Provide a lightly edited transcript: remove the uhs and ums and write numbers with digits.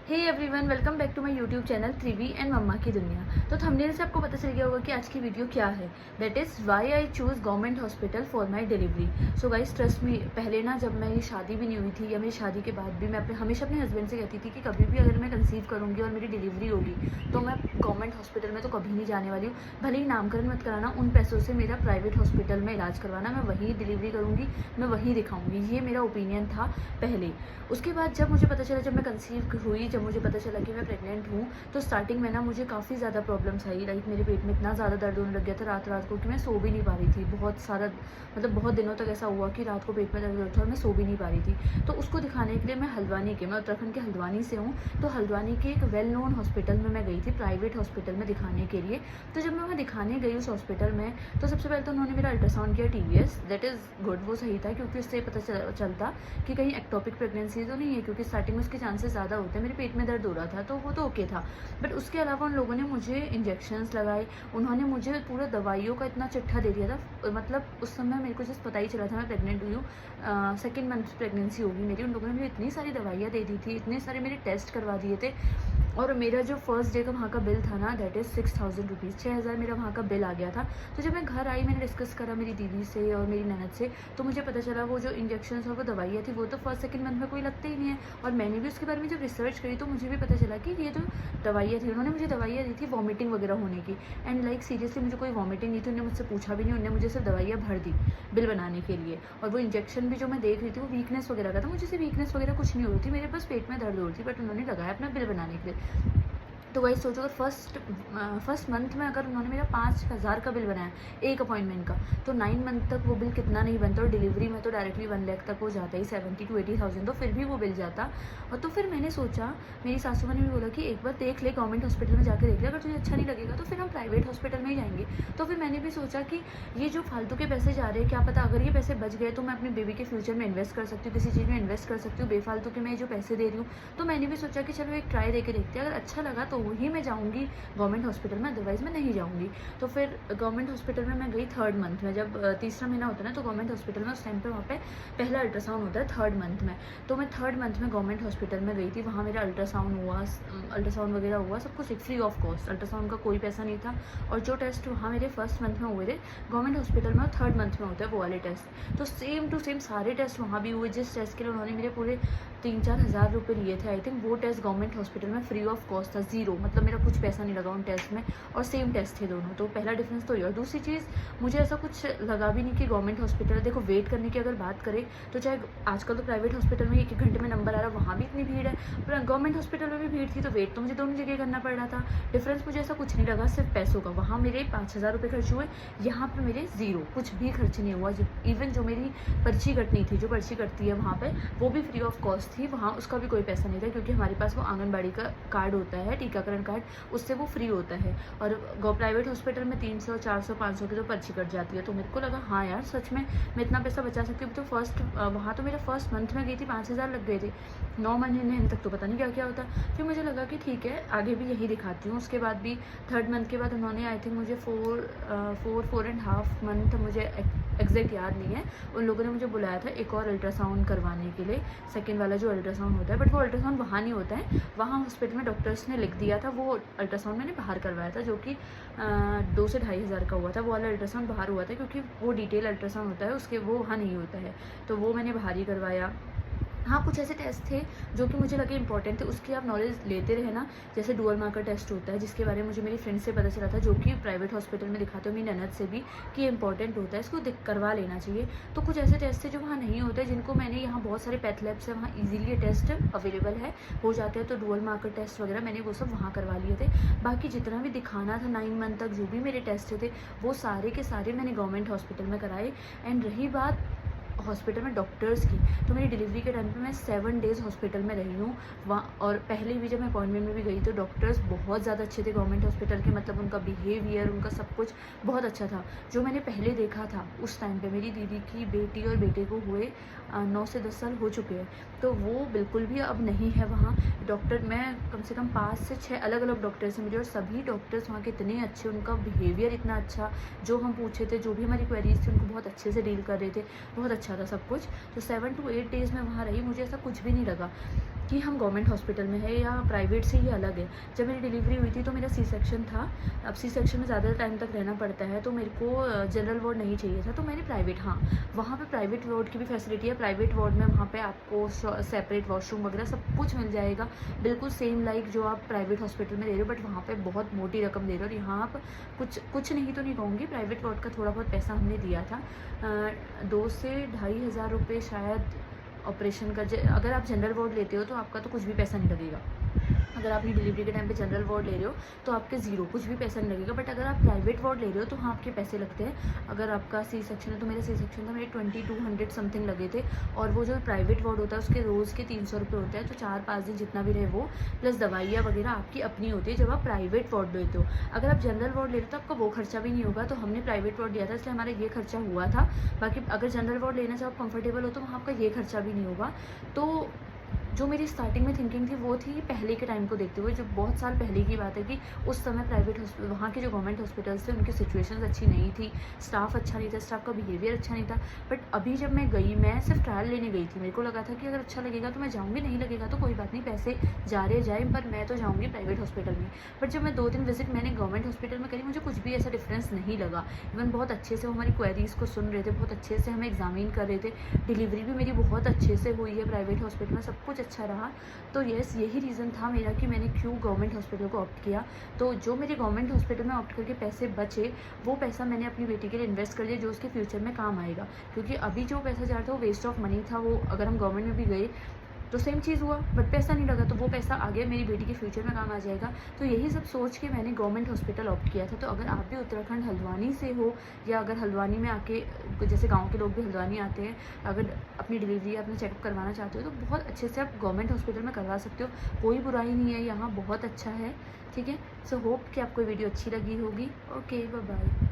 Hey everyone, welcome back to my YouTube channel Trivi and मम्मा की दुनिया। तो थंबनेल से आपको पता चल गया होगा कि आज की वीडियो क्या है। That is why I choose government hospital for my delivery. So guys, trust me, पहले ना जब मेरी शादी भी नहीं हुई थी या मेरी शादी के बाद भी मैं हमेशा अपने हस्बैंड से कहती थी कि कभी भी अगर मैं कंसीव करूँगी और मेरी डिलीवरी होगी तो मैं गवर्नमेंट हॉस्पिटल में तो कभी नहीं जाने वाली हूँ। भले ही नामकरण मत कराना, उन पैसों से मेरा प्राइवेट हॉस्पिटल में इलाज करवाना, मैं वहीं डिलीवरी करूँगी, मैं वहीं दिखाऊँगी। ये मेरा ओपिनियन था पहले। उसके बाद जब मुझे पता चला, जब मैं कंसीव हुई, जब मुझे पता चला कि मैं प्रेग्नेंट हूँ, तो स्टार्टिंग में ना मुझे काफ़ी ज़्यादा प्रॉब्लम्स आई। लाइक मेरे पेट में इतना ज़्यादा दर्द होने लग गया था रात रात को कि मैं सो भी नहीं पा रही थी। बहुत सारा मतलब बहुत दिनों तक ऐसा हुआ कि रात को पेट में दर्द होता था और मैं सो भी नहीं पा रही थी। तो उसको दिखाने के लिए मैं उत्तराखंड के हल्द्वानी से हूँ, तो हल्द्वानी के एक वेल नोन हॉस्पिटल में मैं गई थी, प्राइवेट हॉस्पिटल में दिखाने के लिए। तो जब मैं वहाँ दिखाने गई उस हॉस्पिटल में, तो सबसे पहले तो उन्होंने मेरा अल्ट्रासाउंड किया, TVS, दैट इज़ गुड, वो सही था क्योंकि उससे पता चलता कि कहीं एक्टोपिक प्रेगनेंसी तो नहीं है, क्योंकि स्टार्टिंग में उसके चांसेस ज़्यादा होते हैं। मेरे पेट में दर्द हो रहा था तो वो तो ओके था, बट उसके अलावा उन लोगों ने मुझे इंजेक्शंस लगाए। उन्होंने मुझे पूरा दवाइयों का इतना चिट्ठा दे दिया था। मतलब उस समय मेरे को जस्ट पता ही चला था मैं प्रेग्नेंट हुई हूँ, सेकेंड मंथ प्रेगनेंसी होगी मेरी। उन लोगों ने मुझे इतनी सारी दवाइयाँ दे दी थी, इतने सारे मेरे टेस्ट करवा दिए थे। और मेरा जो फर्स्ट डे का वहाँ का बिल था ना, दैट इज़ 6000 रुपीज़, 6000 मेरा वहाँ का बिल आ गया था। तो जब मैं घर आई, मैंने डिस्कस करा मेरी दीदी से और मेरी ननद से, तो मुझे पता चला वो जो इंजेक्शंस और वो दवाइयाँ थी वो तो फर्स्ट सेकंड मंथ में कोई लगते ही नहीं है। और मैंने भी उसके बारे में जब रिसर्च करी तो मुझे भी पता चला कि ये जो दवाइयाँ थी, उन्होंने मुझे दवाइयाँ दी थी वॉमिटिंग वगैरह होने की। एंड लाइक सीरियसली मुझे कोई वॉमिटिंग नहीं थी, उन्होंने मुझसे पूछा भी नहीं, उन्होंने मुझे सिर्फ दवाइयाँ भर दी बिल बनाने के लिए। और वो इंजेक्शन भी जो मैं देख रही थी वो वीकनेस वगैरह का था, मुझे से वीकनेस वगैरह कुछ नहीं हो रही थी, मेरे पास पेट में दर्द हो रही थी, बट उन्होंने लगाया अपना बिल बनाने के लिए। तो वही सोचो, अगर फर्स्ट मंथ में अगर उन्होंने मेरा 5000 का बिल बनाया एक अपॉइंटमेंट का, तो 9 मंथ तक वो बिल कितना नहीं बनता। और डिलीवरी में तो डायरेक्टली 1 लाख तक वो जाता ही, 70 to 80,000, तो फिर भी वो बिल जाता। और तो फिर मैंने सोचा, मेरी सासू माँ ने भी बोला कि एक बार देख ले, गवर्नमेंट हॉस्पिटल में जाकर देख ले, अगर तुझे अच्छा नहीं लगेगा तो फिर हम प्राइवेट हॉस्पिटल में ही जाएंगे। तो फिर मैंने भी सोचा कि ये जो फालतू के पैसे जा रहे हैं, क्या पता अगर ये पैसे बच गए तो मैं अपने बेबी के फ्यूचर में इन्वेस्ट कर सकती हूँ, किसी चीज़ में इन्वेस्ट कर सकती हूँ, बेफालतू के मैं जो पैसे दे रही हूँ। तो मैंने भी सोचा कि चलो एक ट्राई दे के देखते हैं, अगर अच्छा लगा तो वही मैं जाऊँगी गवर्नमेंट हॉस्पिटल में, अदरवाइज़ मैं नहीं जाऊँगी। तो फिर गवर्नमेंट हॉस्पिटल में मैं गई थर्ड मंथ में, जब तीसरा महीना होता है ना, तो गवर्नमेंट हॉस्पिटल में उस टाइम पे वहाँ पे पहला अल्ट्रासाउंड होता है थर्ड मंथ में। तो मैं थर्ड मंथ में गवर्नमेंट हॉस्पिटल में गई थी, वहाँ मेरा अल्ट्रासाउंड हुआ, अल्ट्रासाउंड वगैरह हुआ, सब कुछ फ्री ऑफ कॉस्ट, अल्ट्रासाउंड का कोई पैसा नहीं था। और जो टेस्ट वहाँ मेरे फर्स्ट मंथ में हुए थे गवर्नमेंट हॉस्पिटल में, थर्ड मंथ में होते हैं वो वाले टेस्ट, तो सेम टू सेम सारे टेस्ट वहाँ भी हुए। जिस टेस्ट के लिए उन्होंने मेरे पूरे 3-4 हज़ार रुपये लिए थे, आई थिंक वो टेस्ट गवर्नमेंट हॉस्पिटल में फ्री ऑफ कॉस्ट था, ज़ीरो, मतलब मेरा कुछ पैसा नहीं लगा उन टेस्ट में, और सेम टेस्ट थे दोनों। तो पहला डिफरेंस तो ये। और दूसरी चीज़, मुझे ऐसा कुछ लगा भी नहीं कि गवर्नमेंट हॉस्पिटल, देखो वेट करने की अगर बात करें तो चाहे आजकल तो प्राइवेट हॉस्पिटल में 1-1 घंटे में नंबर आ रहा है, वहाँ भी इतनी भीड़ है, पर गवर्नमेंट हॉस्पिटल में भी भीड़ थी, तो वेट तो मुझे दोनों जगह करना पड़ रहा था। डिफरेंस मुझे ऐसा कुछ नहीं लगा, सिर्फ पैसों का। वहाँ मेरे 5000 रुपये खर्च हुए, यहाँ पर मेरे ज़ीरो, कुछ भी खर्च नहीं हुआ। इवन जो मेरी पर्ची कटनी थी, जो पर्ची कटती है वहाँ पर, वो भी फ्री ऑफ कॉस्ट थी, वहाँ उसका भी कोई पैसा नहीं था, क्योंकि हमारे पास वो आंगनबाड़ी का कार्ड होता है, टीकाकरण कार्ड, उससे वो फ्री होता है। और प्राइवेट हॉस्पिटल में 300, 400, 500 की तो पर्ची कट जाती है। तो मेरे को लगा हाँ यार, सच में मैं इतना पैसा बचा सकती हूँ। तो वहाँ तो मेरा फर्स्ट मंथ में गई थी, 5000 लग गए थे, 9 महीने तक तो पता नहीं क्या क्या होता। फिर मुझे लगा कि ठीक है, आगे भी यही दिखाती हूँ। उसके बाद भी थर्ड मंथ के बाद उन्होंने आई थिंक मुझे 4.5 मंथ, मुझे एग्जैक्ट याद नहीं है, उन लोगों ने मुझे बुलाया था एक और अल्ट्रासाउंड करवाने के लिए, सेकेंड वाला जो अल्ट्रासाउंड होता है, बट वो अल्ट्रासाउंड वहाँ नहीं होता है, वहाँ हॉस्पिटल में डॉक्टर्स ने लिख दिया था। वो अल्ट्रासाउंड मैंने बाहर करवाया था, जो कि 2 से 2,500 का हुआ था। वो वाला अल्ट्रासाउंड बाहर हुआ था, क्योंकि वो डिटेल अल्ट्रासाउंड होता है, उसके वो वहाँ नहीं होता है, तो वो मैंने बाहर ही करवाया। हाँ, कुछ ऐसे टेस्ट थे जो कि मुझे लगे इंपॉर्टेंट थे, उसकी आप नॉलेज लेते रहे ना। जैसे डुअल मार्कर टेस्ट होता है, जिसके बारे में मुझे मेरी फ्रेंड से पता चला था, जो कि प्राइवेट हॉस्पिटल में दिखाते हो, मेरी ननद से भी, कि ये इंपॉर्टेंट होता है, इसको करवा लेना चाहिए। तो कुछ ऐसे टेस्ट थे जो वहाँ नहीं होते, जिनको मैंने, यहाँ बहुत सारे पैथ लैब्स है, वहाँ ईजिली ये टेस्ट अवेलेबल है, हो जाते हैं। तो डुअल मार्कर टेस्ट वगैरह मैंने वो सब वहाँ करवा लिए थे। बाकी जितना भी दिखाना था 9 मंथ तक, जो भी मेरे टेस्ट थे, वो सारे के सारे मैंने गवर्नमेंट हॉस्पिटल में कराए। एंड रही बात हॉस्पिटल में डॉक्टर्स की, तो मेरी डिलीवरी के टाइम पे मैं 7 डेज़ हॉस्पिटल में रही हूँ वहाँ। और पहले भी जब मैं अपॉइंटमेंट में भी गई तो डॉक्टर्स बहुत ज़्यादा अच्छे थे गवर्नमेंट हॉस्पिटल के, मतलब उनका बिहेवियर, उनका सब कुछ बहुत अच्छा था। जो मैंने पहले देखा था उस टाइम पे, मेरी दीदी की बेटी और बेटे को हुए 9 से 10 साल हो चुके हैं, तो वो बिल्कुल भी अब नहीं है वहाँ। डॉक्टर, मैं कम से कम 5 से 6 अलग अलग डॉक्टर्स से मिली, और सभी डॉक्टर्स वहाँ के इतने अच्छे, उनका बिहेवियर इतना अच्छा, जो हम पूछे थे, जो भी हमारी क्वेरीज थी, उनको बहुत अच्छे से डील कर रहे थे, बहुत अच्छा था सब कुछ। तो 7 to 8 डेज़ में वहाँ रही, मुझे ऐसा कुछ भी नहीं लगा। कि हम गवर्नमेंट हॉस्पिटल में है या प्राइवेट से ही अलग है। जब मेरी डिलीवरी हुई थी तो मेरा सी सेक्शन था। अब सी सेक्शन में ज़्यादा टाइम तक रहना पड़ता है, तो मेरे को जनरल वार्ड नहीं चाहिए था, तो मैंने प्राइवेट, हाँ वहाँ पे प्राइवेट वार्ड की भी फैसिलिटी है। प्राइवेट वार्ड में वहाँ पे आपको सेपरेट वॉशरूम वगैरह सब कुछ मिल जाएगा, बिल्कुल सेम लाइक जो आप प्राइवेट हॉस्पिटल में दे रहे हो, बट वहाँ पे बहुत मोटी रकम दे रहे हो। और यहाँ आप कुछ नहीं तो नहीं कहूँगी, प्राइवेट वार्ड का थोड़ा बहुत पैसा हमने दिया था, 2 से 2,500 रुपये शायद ऑपरेशन का। अगर आप जनरल वार्ड लेते हो तो आपका तो कुछ भी पैसा नहीं लगेगा। अगर आप अपनी डिलीवरी के टाइम पे जनरल वार्ड ले रहे हो तो आपके ज़ीरो, कुछ भी पैसा नहीं लगेगा। बट अगर आप प्राइवेट वार्ड ले रहे हो तो हाँ आपके पैसे लगते हैं। अगर आपका सी सेक्शन है तो मेरा सी सेक्शन था, मेरे 2200 समथिंग लगे थे। और वो जो प्राइवेट वार्ड होता है उसके रोज़ के 300 रुपये होते हैं, तो 4-5 दिन जितना भी रहे वो, प्लस दवाइयाँ वगैरह आपकी अपनी होती है जब आप प्राइवेट वार्ड लेते हो। अगर आप जनरल वार्ड ले रहे हो तो आपका वो खर्चा भी नहीं होगा। तो हमने प्राइवेट वार्ड लिया था इसलिए हमारा ये खर्चा हुआ था। बाकी अगर जनरल वार्ड लेना चाहो, आप कंफर्टेबल हो, तो वहाँ आपका ये खर्चा भी नहीं होगा। तो जो मेरी स्टार्टिंग में थिंकिंग थी वो थी पहले के टाइम को देखते हुए, जो बहुत साल पहले की बात है, कि उस समय प्राइवेट हॉस्पिटल, वहाँ के जो गवर्नमेंट हॉस्पिटल्स थे उनकी सिचुएशंस अच्छी नहीं थी, स्टाफ अच्छा नहीं था, स्टाफ का बिहेवियर अच्छा नहीं था। बट अभी जब मैं गई, मैं सिर्फ ट्रायल लेने गई थी, मेरे को लगा था कि अगर अच्छा लगेगा तो मैं जाऊँगी, नहीं लगेगा तो कोई बात नहीं, पैसे जा रहे जाए, पर मैं तो जाऊँगी प्राइवेट हॉस्पिटल में। बट जब मैं 2-3 विजिट मैंने गवर्नमेंट हॉस्पिटल में करी, मुझे कुछ भी ऐसा डिफरेंस नहीं लगा। इवन बहुत अच्छे से वो हमारी क्वेरीज़ को सुन रहे थे, बहुत अच्छे से हमें एग्जामिन कर रहे थे। डिलीवरी भी मेरी बहुत अच्छे से हुई है प्राइवेट हॉस्पिटल में, सब कुछ अच्छा रहा। तो यस, यही रीज़न था मेरा कि मैंने क्यों गवर्नमेंट हॉस्पिटल को ऑप्ट किया। तो जो मेरे गवर्नमेंट हॉस्पिटल में ऑप्ट करके पैसे बचे, वो पैसा मैंने अपनी बेटी के लिए इन्वेस्ट कर दिया, जो उसके फ्यूचर में काम आएगा। क्योंकि अभी जो पैसा जा रहा था वो वेस्ट ऑफ मनी था। वो अगर हम गवर्नमेंट में भी गए तो सेम चीज़ हुआ, बट पैसा नहीं लगा, तो वो पैसा आगे मेरी बेटी के फ्यूचर में काम आ जाएगा। तो यही सब सोच के मैंने गवर्नमेंट हॉस्पिटल ऑप्ट किया था। तो अगर आप भी उत्तराखंड हल्द्वानी से हो, या अगर हल्द्वानी में आके, जैसे गांव के लोग भी हल्द्वानी आते हैं, अगर अपनी डिलीवरी अपना चेकअप करवाना चाहते हो तो बहुत अच्छे से आप गवर्नमेंट हॉस्पिटल में करवा सकते हो। कोई बुराई नहीं है, यहाँ बहुत अच्छा है। ठीक है, सो होप कि आपको वीडियो अच्छी लगी होगी। Okay, bye bye.